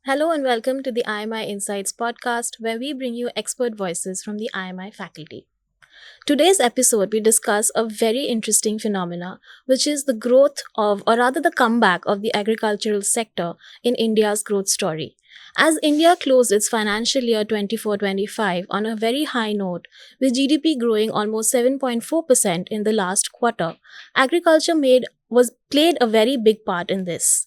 Hello and welcome to the IMI Insights podcast, where we bring you expert voices from the IMI faculty. Today's episode, we discuss a very interesting phenomena, which is the growth of, or rather the comeback of the agricultural sector in India's growth story. As India closed its financial year 24-25 on a very high note, with GDP growing almost 7.4% in the last quarter, agriculture played a very big part in this.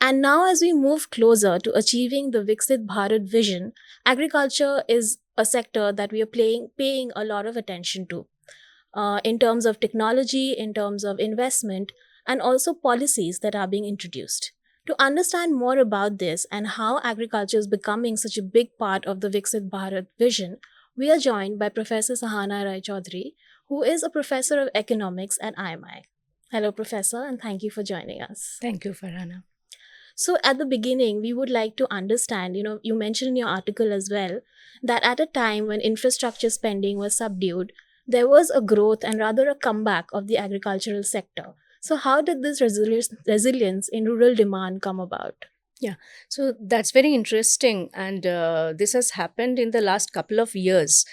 And now, as we move closer to achieving the Viksit Bharat vision, agriculture is a sector that we are paying a lot of attention to in terms of technology, in terms of investment, and also policies that are being introduced. To understand more about this and how agriculture is becoming such a big part of the Viksit Bharat vision, we are joined by Professor Sahana Roy Chowdhury, who is a professor of economics at IMI. Hello, Professor, and thank you for joining us. Thank you, Farhana. So, at the beginning, we would like to understand, you mentioned in your article as well that at a time when infrastructure spending was subdued, there was a growth and rather a comeback of the agricultural sector. So, how did this resilience in rural demand come about? Yeah, so that's very interesting, and this has happened in the last couple of years.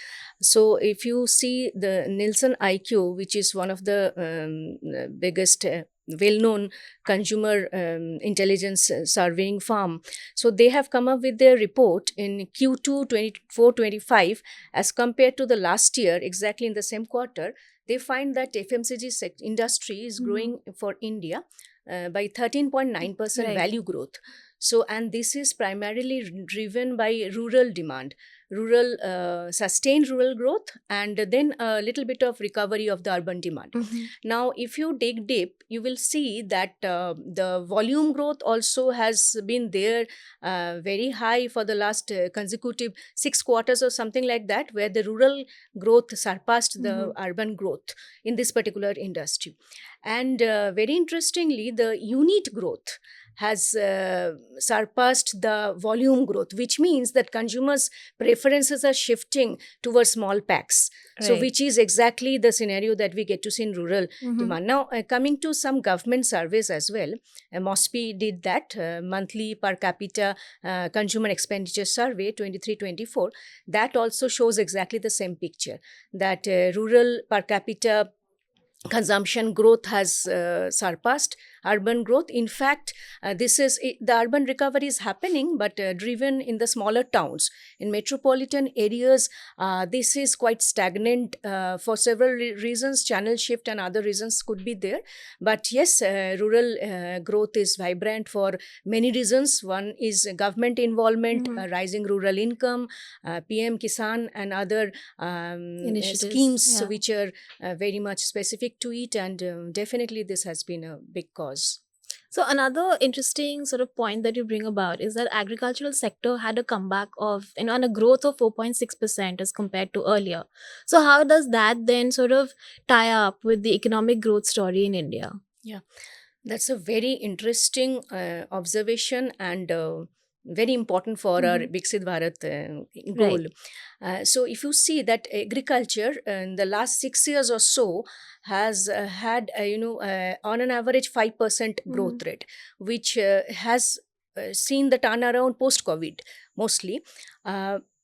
So, if you see the Nielsen IQ, which is one of the biggest well-known consumer intelligence surveying firm, so they have come up with their report in Q2 24-25 as compared to the last year, exactly in the same quarter. They find that FMCG industry is growing for India by 13.9% Right. value growth. So, and this is primarily driven by rural demand, sustained rural growth, and then a little bit of recovery of the urban demand. Mhm. Now, if you dig deep, you will see that the volume growth also has been there very high for the last consecutive 6 quarters or something like that, where the rural growth surpassed the urban growth in this particular industry. And very interestingly, the unit growth has surpassed the volume growth, which means that consumers' preferences are shifting towards small packs. So, Right. which is exactly the scenario that we get to see in rural Mhm. demand. Now, coming to some government surveys as well, MOSPI did that monthly per capita consumer expenditure survey 23-24. That also shows exactly the same picture, that rural per capita consumption growth has surpassed urban growth. In fact, the urban recovery is happening, but driven in the smaller towns. In metropolitan areas, this is quite stagnant for several reasons. Channel shift and other reasons could be there. But yes, rural growth is vibrant for many reasons. One is government involvement, rising rural income, PM Kisan and other Initiatives. schemes Yeah. which are very much specific to it, and definitely this has been a big cause. So another interesting sort of point that you bring about is that agricultural sector had a comeback of, and a growth of 4.6% as compared to earlier. So how does that then sort of tie up with the economic growth story in India? Yeah, that's a very interesting observation, and very important for our Mhm. Viksit Bharat goal. Right. So, if you see that agriculture in the last 6 years or so has had, on an average 5% Mhm. growth rate, which has seen the turnaround post COVID mostly.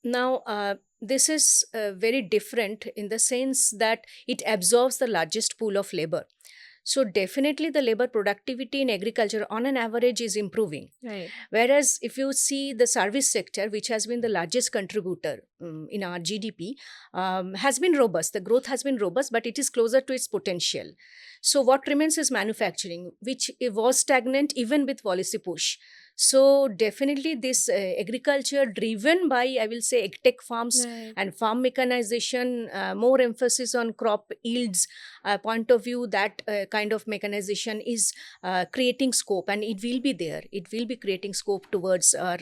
Now, this is very different in the sense that it absorbs the largest pool of labor. So definitely the labor productivity in agriculture on an average is improving. Right. Whereas if you see the service sector, which has been the largest contributor in our GDP, has been robust. The growth has been robust, but it is closer to its potential. So what remains is manufacturing, which was stagnant even with policy push. So definitely this agriculture driven by, I will say, tech farms Right. and farm mechanization, more emphasis on crop yields point of view, that kind of mechanization is creating scope, and it will be there. It will be creating scope towards our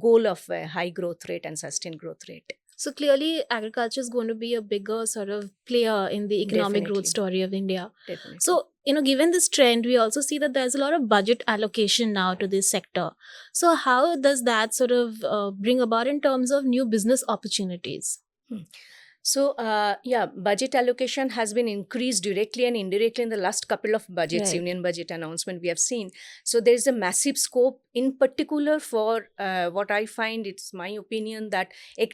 goal of high growth rate and sustained growth rate. So clearly agriculture is going to be a bigger sort of player in the economic growth Definitely, story of India. definitely. So, given this trend, we also see that there's a lot of budget allocation now to this sector. So, how does that sort of bring about in terms of new business opportunities? Hmm. So, yeah, budget allocation has been increased directly and indirectly in the last couple of budgets, Right. union budget announcement we have seen. So, there is a massive scope, in particular for what I find, it's my opinion, that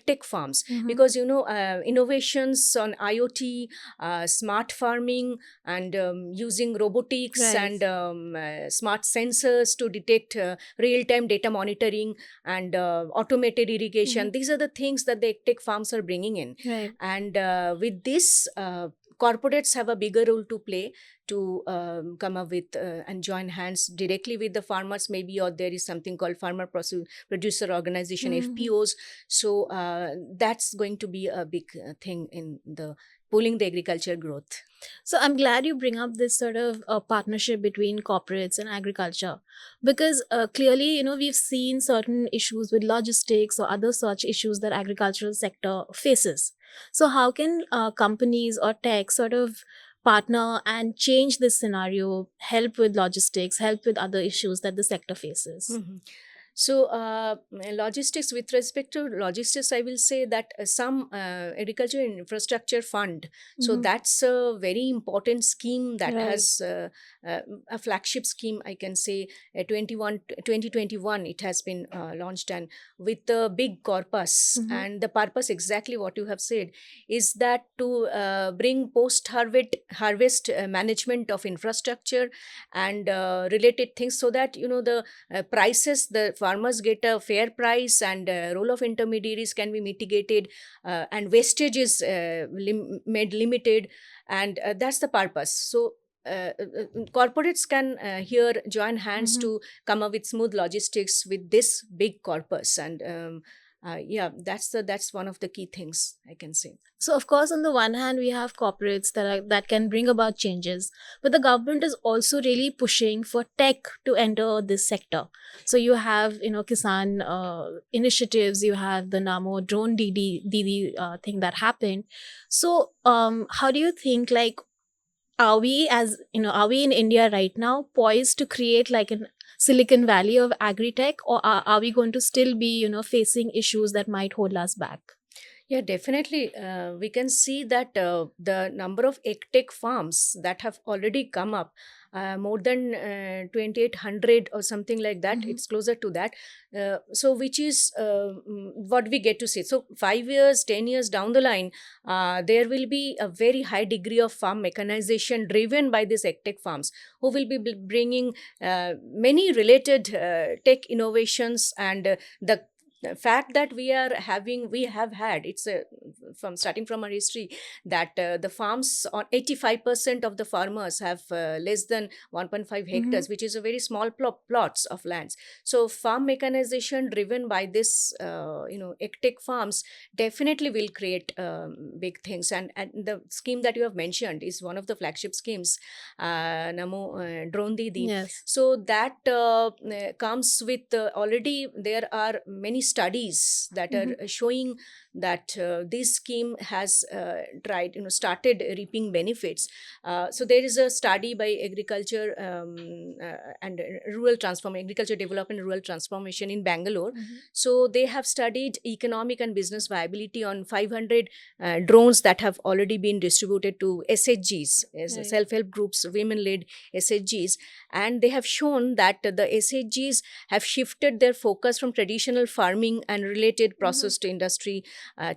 tech farms, Mm-hmm. because innovations on IoT, smart farming, and using robotics Right. and smart sensors to detect real-time data monitoring and automated Mm-hmm. irrigation. These are the things that the tech farms are bringing in, Right. and with this, corporates have a bigger role to play to come up with and join hands directly with the farmers, maybe, or there is something called producer organization, Mm-hmm. FPOs. So that's going to be a big thing in the pulling the agriculture growth. So I'm glad you bring up this sort of partnership between corporates and agriculture, because clearly, we've seen certain issues with logistics or other such issues that agricultural sector faces. So how can companies or tech sort of partner and change this scenario, help with logistics, help with other issues that the sector faces? Mhm. So, logistics, with respect to logistics, I will say that some agriculture infrastructure fund. So, Mm-hmm. that's a very important scheme that Right. has a flagship scheme, I can say, 2021, it has been launched, and with a big corpus. Mm-hmm. And the purpose, exactly what you have said, is that to bring post harvest management of infrastructure and related things, so that the prices, the farmers get a fair price, and role of intermediaries can be mitigated, and wastage is made limited, and that's the purpose. So corporates can here join hands Mm-hmm. to come up with smooth logistics with this big corpus, and yeah, that's one of the key things I can say. So of course, on the one hand, we have corporates that can bring about changes, but the government is also really pushing for tech to enter this sector. So you have Kisan initiatives, you have the Namo drone DD thing that happened. So how do you think, like, are we in India right now poised to create like an Silicon Valley of agri-tech, or are we going to still be facing issues that might hold us back? Yeah, definitely. We can see that the number of tech farms that have already come up, more than 2,800 or something like that, Mm-hmm. it's closer to that. So, which is what we get to see. So, 5 years, 10 years down the line, there will be a very high degree of farm mechanization driven by these tech farms, who will be bringing many related tech innovations, and the fact that we have had, it's a, from starting from our history, that the farms, on 85% of the farmers have less than 1.5 Mm-hmm. hectares, which is a very small plots of lands. So farm mechanization driven by this ectech farms definitely will create big things, and the scheme that you have mentioned is one of the flagship schemes, Namo Drone Didi. Yes. So that comes with, already there are many studies that Mm-hmm. are showing that this scheme has started reaping benefits. So there is a study by agriculture and rural transform agriculture development and rural transformation in Bangalore. Mm-hmm. So they have studied economic and business viability on 500 drones that have already been distributed to SHGs, as Right. self-help groups, women-led SHGs, and they have shown that the SHGs have shifted their focus from traditional farming and related Mm-hmm. processed industry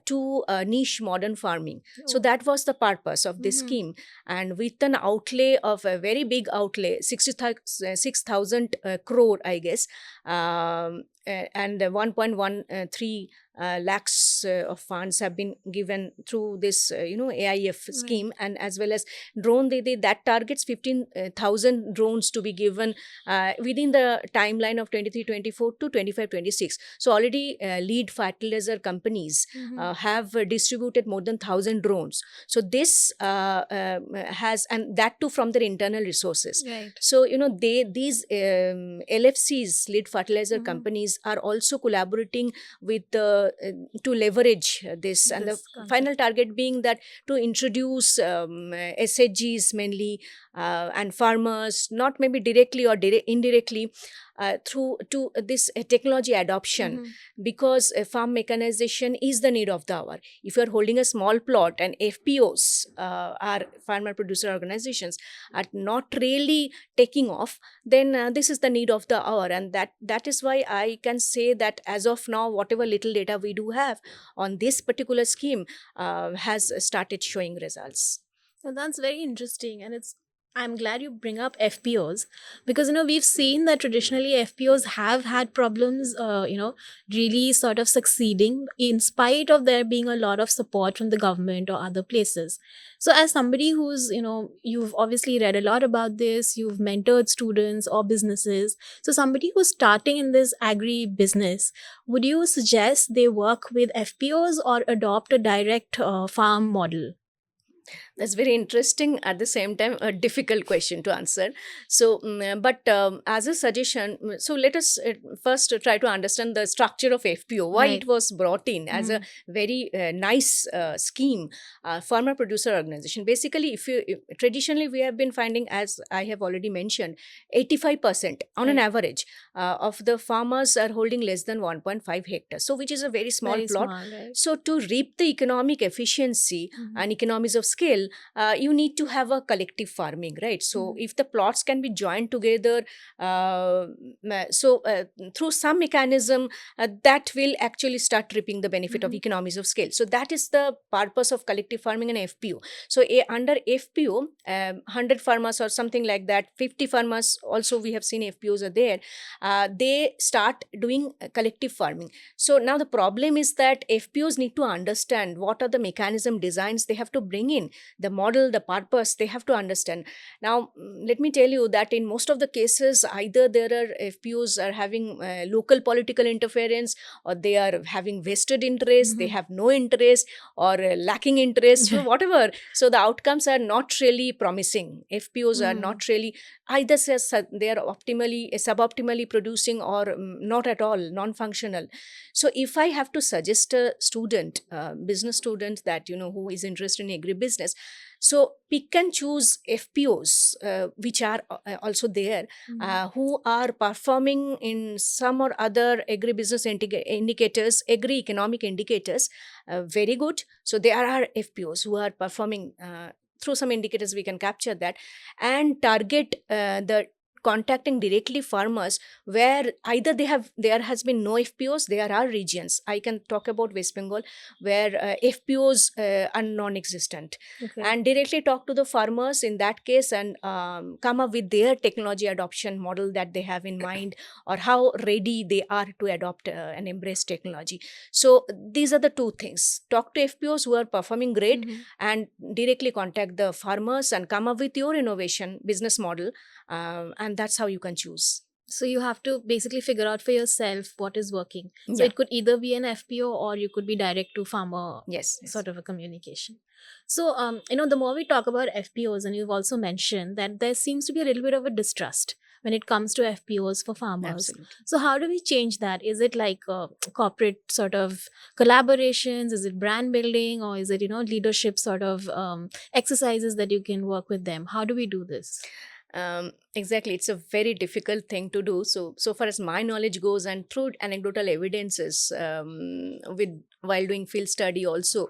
to niche modern farming. So Oh. that was the purpose of this Mm-hmm. scheme, and with an outlay of a very big outlay, 6,000 crore, I guess, and 1.13 lakhs of funds have been given through this AIF Right. scheme, and as well as drone Didi, that targets 15,000 drones to be given within the timeline of 23-24 to 25-26. So already lead fertilizer companies Mm-hmm. have distributed more than 1,000 drones. So this has, and that too from their internal resources. Right. So these LFCs, lead fertilizer Mm-hmm. companies, are also collaborating with to leverage this, and the This concept. final target being that to introduce SHGs mainly and farmers, not maybe directly or indirectly, through to this technology adoption, Mhm. because farm mechanization is the need of the hour. If you are holding a small plot and FPOs, are farmer producer organizations, are not really taking off, then this is the need of the hour. And that is why I can say that as of now, whatever little data we do have on this particular scheme has started showing results. So that's very interesting, and I'm glad you bring up FPOs, because we've seen that traditionally FPOs have had problems, really sort of succeeding in spite of there being a lot of support from the government or other places. So, as somebody who's you've obviously read a lot about this, you've mentored students or businesses. So, somebody who's starting in this agri business, would you suggest they work with FPOs or adopt a direct farm model? That's very interesting, at the same time a difficult question to answer. So but as a suggestion, so let us first try to understand the structure of FPO, why it Right. was brought in as a Mhm. very nice scheme, farmer producer organization. Basically, traditionally we have been finding, as I have already mentioned, 85% on an Right. average of the farmers are holding less than 1.5 hectares, so which is a very small Very plot. small, right? So to reap the economic efficiency Mhm. and economies of scale, you need to have a collective farming, right? So Mhm. if the plots can be joined together, uh, through some mechanism, that will actually start reaping the benefit of Mhm. economies of scale. So that is the purpose of collective farming and FPO. So under FPO, 100 farmers or something like that, 50 farmers also we have seen FPOs are there, they start doing collective farming. So now the problem is that FPOs need to understand what are the mechanism designs they have to bring in, the model, the purpose, they have to understand. Now, let me tell you that in most of the cases, either there are FPOs are having local political interference, or they are having vested interest, they Mhm. have no interest, or lacking interest, so whatever. So the outcomes are not really promising. FPOs are Mhm. not really, either they are optimally, suboptimally producing, or not at all, non-functional. So if I have to suggest a student, business student, that who is interested in agribusiness, so pick and choose FPOs, which are also there, Mhm. who are performing in some or other agribusiness indicators, agri economic indicators, very good. So there are FPOs who are performing. Through some indicators we can capture that and target the contacting directly farmers, where either there has been no FPOs. There are regions, I can talk about West Bengal, where FPOs are non-existent, Okay. and directly talk to the farmers in that case, and come up with their technology adoption model that they have in mind, or how ready they are to adopt and embrace technology. So these are the two things: talk to FPOs who are performing great, Mhm. and directly contact the farmers and come up with your innovation business model, and that's how you can choose. So you have to basically figure out for yourself what is working. So Yeah. it could either be an FPO or you could be direct to farmer Yes. Yes. sort of a communication. So the more we talk about FPOs, and you've also mentioned that there seems to be a little bit of a distrust when it comes to FPOs for farmers. Absolutely. So how do we change that? Is it like corporate sort of collaborations? Is it brand building, or is it leadership sort of exercises that you can work with them? How do we do this? Exactly, it's a very difficult thing to do. So far as my knowledge goes, and through anecdotal evidences, with while doing field study also,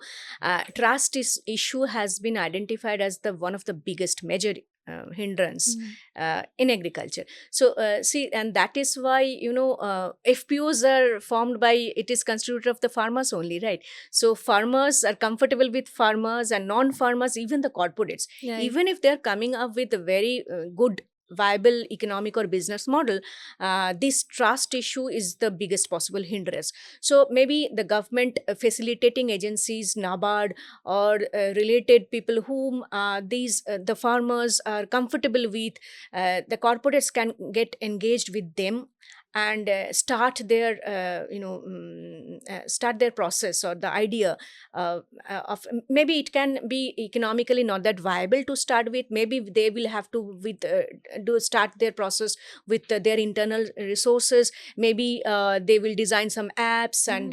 trust issue has been identified as the one of the biggest major hindrance Mhm. in agriculture. So see, and that is why FPOs are formed by, it is constituted of the farmers only, right? So farmers are comfortable with farmers, and non-farmers, even the corporates, Right. even if they're coming up with a very good viable economic or business model, this trust issue is the biggest possible hindrance. So maybe the government facilitating agencies, NABARD, or related people whom these the farmers are comfortable with, the corporates can get engaged with them, and start their process or the idea of, maybe it can be economically not that viable to start with. Maybe they will have to do start their process with their internal resources. Maybe they will design some apps and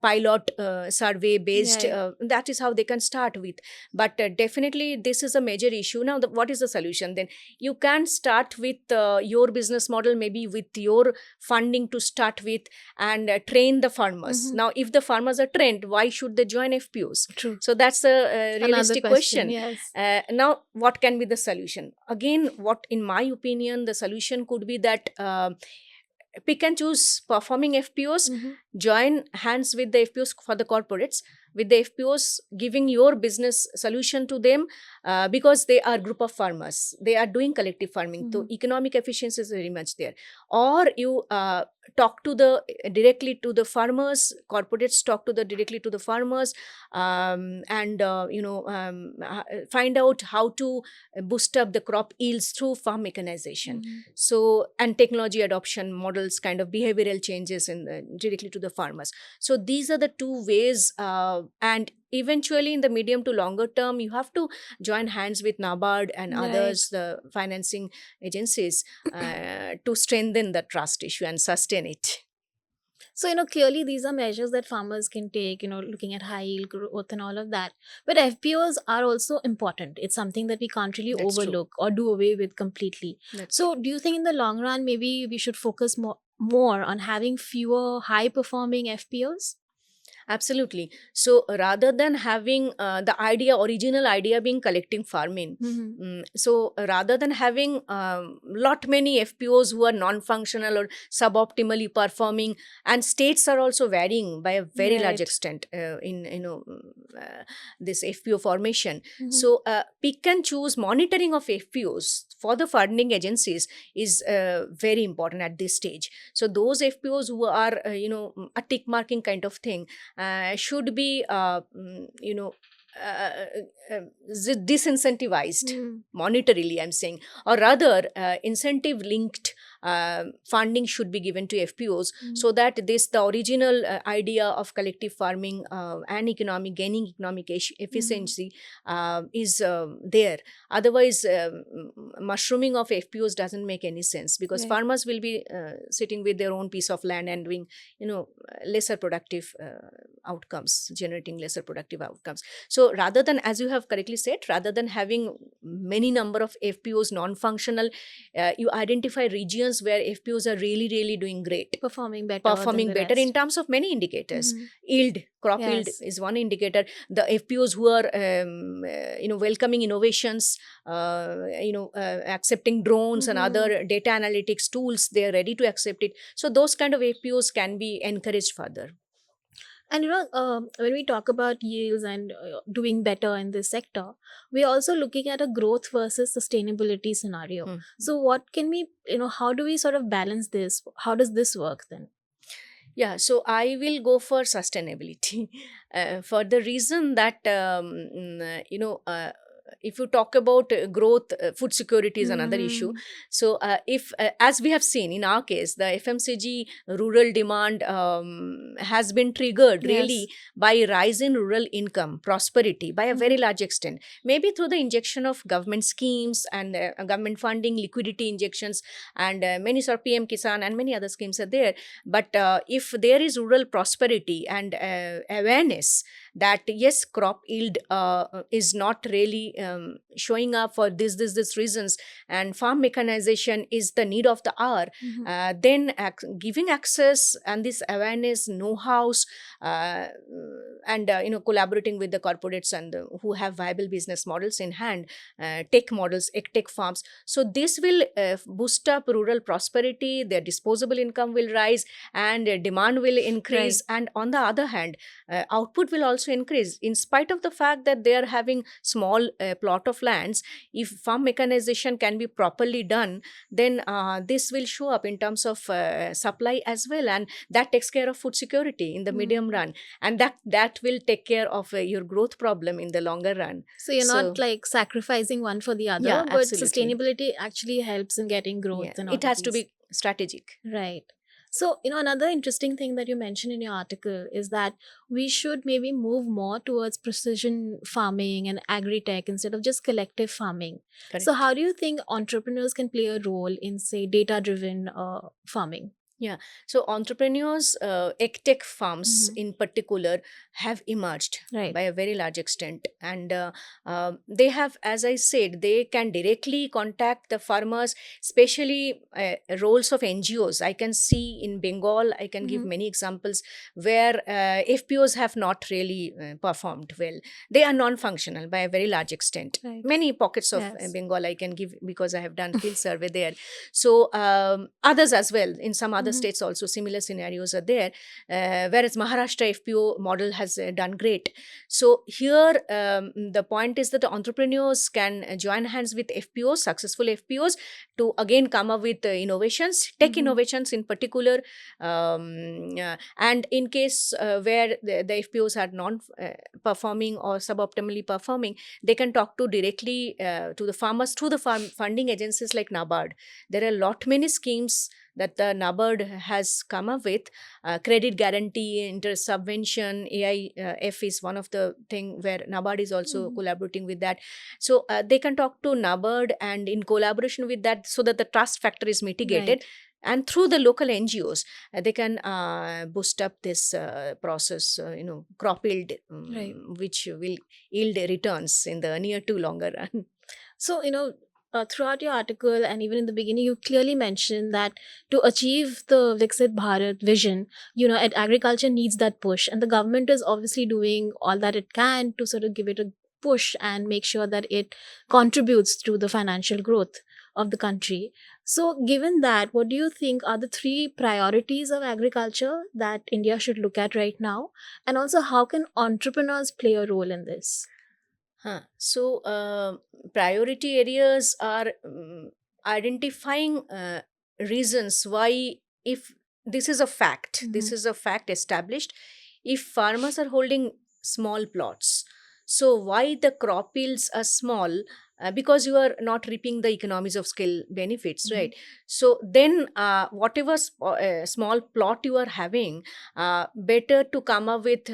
pilot survey based. Right. That is how they can start with. But definitely this is a major issue. Now what is the solution then? You can start with your business model, maybe with your funding to start with, and train the farmers. Mhm. Now if the farmers are trained, why should they join FPOs? True. So that's a Another realistic question. question. Yes. Now what can be the solution? Again, what in my opinion the solution could be that pick and choose performing FPOs, Mhm. join hands with the FPOs for the corporates, with the FPOs giving your business solution to them, because they are group of farmers. They are doing collective farming. So Mhm. economic efficiency is very much there. Or you talk to the directly to the farmers, corporates talk to the directly to the farmers, and find out how to boost up the crop yields through farm mechanization. Mhm. So, and technology adoption models, kind of behavioral changes in directly to the farmers. So these are the two ways, and eventually in the medium to longer term you have to join hands with NABARD and Right. others, the financing agencies, to strengthen the trust issue and sustain it. So, clearly these are measures that farmers can take, looking at high yield growth and all of that. But FPOs are also important. It's something that we can't really That's true. overlook or do away with completely. That's true. So, do you think in the long run, maybe we should focus more on having fewer high performing FPOs? Absolutely. So rather than having original idea being collective farming, Mm-hmm. so rather than having lot many FPOs who are non-functional or suboptimally performing, and states are also varying by a very large Right. extent in this FPO formation. Mm-hmm. So pick and choose monitoring of FPOs for the funding agencies is very important at this stage. So those FPOs who are a tick marking kind of thing should be uh, disincentivized Mm. monetarily, I'm saying, or rather incentive linked funding should be given to FPOs, Mm. so that the original idea of collective farming and gaining economic Mhm. efficiency is there. Otherwise, mushrooming of FPOs doesn't make any sense, because Right. farmers will be sitting with their own piece of land and doing lesser productive outcomes, generating lesser productive outcomes. So rather than, as you have correctly said, rather than having many number of FPOs non-functional, you identify regions where FPOs are really really doing great, Performing better than performing the better in rest. terms of many indicators. Mm-hmm. Yield, crop yield Yes. is one indicator. The FPOs who are welcoming innovations, accepting drones and Mm-hmm. other data analytics tools, they are ready to accept it. So those kind of FPOs can be encouraged further. And when we talk about yields and doing better in this sector, we're also looking at a growth versus sustainability scenario. Hmm. So, what can we, how do we sort of balance this? How does this work then? Yeah, so I will go for sustainability for the reason that if you talk about growth, food security is another issue. Mm-hmm. So if as we have seen in our case, the FMCG rural demand has been triggered Yes. really by rise in rural income prosperity by a very Mm-hmm. large extent, maybe through the injection of government schemes and government funding, liquidity injections, and many sort of PM Kisan and many other schemes are there. But if there is rural prosperity and awareness that yes, crop yield is not really showing up for this reasons, and farm mechanization is the need of the hour, Mm-hmm. then giving access and this awareness, know-hows, uh, and collaborating with the corporates and who have viable business models in hand, tech models, tech farms. So this will boost up rural prosperity, their disposable income will rise, and demand will Right. increase, and on the other hand output will also increase, in spite of the fact that they are having small plot of lands, if farm mechanization can be properly done, then this will show up in terms of supply as well, and that takes care of food security in the medium Mm. run, and that will take care of your growth problem in the longer run. So you're not So like sacrificing one for the yeah, other, but absolutely. sustainability actually helps in getting Yeah, growth and all it of has to these. be strategic. Right. So, another interesting thing that you mentioned in your article is that we should maybe move more towards precision farming and agri tech instead of just collective farming. So, Correct. how do you think entrepreneurs can play a role in, say, data driven farming? Yeah. So entrepreneurs, tech farms Hmm. in particular, have emerged Right. by a very large extent, and they have, as I said, they can directly contact the farmers, especially roles of NGOs. I can see in Bengal, I can give Hmm. many examples where FPOs have not really performed well. They are non-functional by a very large extent. Right. Many pockets of Yes. Bengal I can give because I have done field survey there. So others as well, in some other Hmm. states also similar scenarios are there, whereas Maharashtra FPO model has done great. So here the point is that the entrepreneurs can join hands with FPOs, successful FPOs, to again come up with innovations, tech Hmm. innovations in particular, and in case where the FPOs are non performing or suboptimally performing, they can talk to directly to the farmers through the funding agencies like NABARD. There are lot many schemes that the NABARD has come up with. Credit guarantee, interest subvention, AIF is one of the thing where NABARD is also Hmm. collaborating with that. So they can talk to NABARD and in collaboration with that, so that the trust factor is mitigated. Right. And through the local NGOs, they can boost up this process, crop yield, Right. which will yield returns in the near to longer run. So, throughout your article and even in the beginning, you clearly mentioned that to achieve the Viksit Bharat vision, agriculture needs that push. And the government is obviously doing all that it can to sort of give it a push and make sure that it contributes to the financial growth of the country. So, given that, what do you think are the three priorities of agriculture that India should look at right now? And also, how can entrepreneurs play a role in this? Huh. So, priority areas are identifying reasons why, if this Hmm. is a fact established, if farmers are holding small plots, so why the crop yields are small? Because you are not reaping the economies of scale benefits, Hmm. right? So then, whatever small plot you are having, better to come up with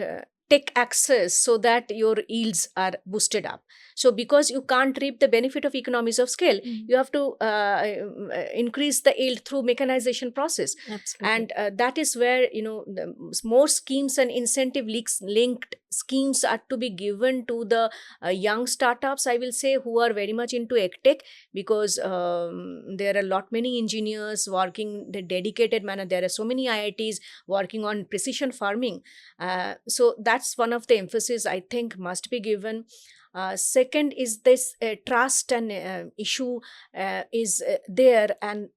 tech access so that your yields are boosted up. So because you can't reap the benefit of economies of scale, Hmm. you have to increase the yield through mechanization process. Absolutely. And that is where, the more schemes and incentive linked schemes are to be given to the young startups, I will say, who are very much into tech, because there are a lot many engineers working the dedicated manner. There are so many IITs working on precision farming. So that's one of the emphasis I think must be given. Second is this trust and issue is there, and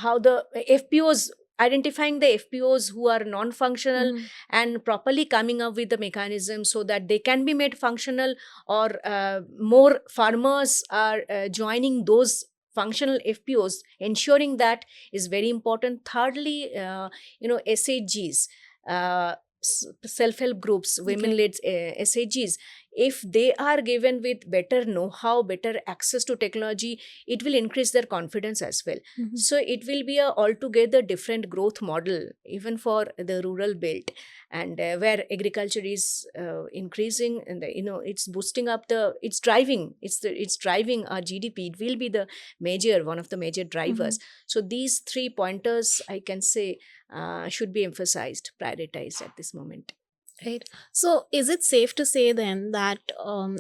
how the FPOs, identifying the FPOs who are non-functional Mhm. and properly coming up with the mechanism so that they can be made functional, or more farmers are joining those functional FPOs, ensuring that is very important. Thirdly, SHGs, uh, self-help groups, Okay. women-led SHGs, if they are given with better know-how, better access to technology, it will increase their confidence as well. Mhm. So it will be a altogether different growth model even for the rural belt, and where agriculture is increasing, and it's boosting up it's driving our GDP. It will be the major one of the major drivers. Mhm. So these three pointers, I can say, should be emphasized, prioritized at this moment. Right. So, is it safe to say then that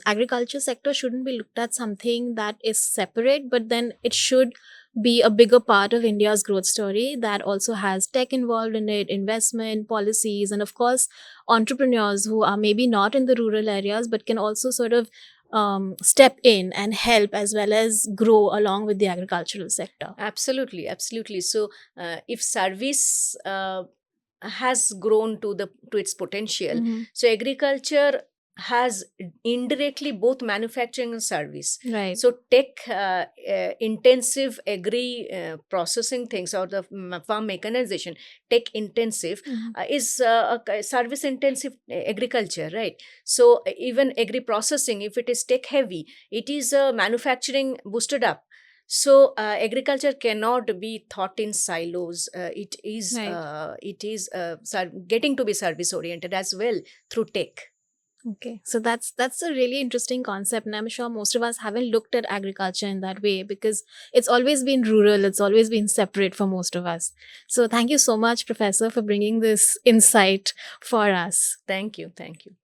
agriculture sector shouldn't be looked at something that is separate, but then it should be a bigger part of India's growth story that also has tech involved in it, investment policies, and of course, entrepreneurs who are maybe not in the rural areas but can also sort of step in and help as well as grow along with the agricultural sector. Absolutely, absolutely. So, if service has grown to its potential, Hmm. so agriculture has indirectly both manufacturing and service. Right. So tech intensive agri processing things, or the farm mechanization, tech intensive, Mhm. is a service intensive agriculture, right? So even agri processing, if it is tech heavy, it is manufacturing boosted up. So agriculture cannot be thought in silos. Right. It is getting to be service oriented as well through tech. Okay, so that's a really interesting concept, and I'm sure most of us haven't looked at agriculture in that way because it's always been rural, it's always been separate for most of us. So thank you so much, Professor, for bringing this insight for us. Thank you. Thank you.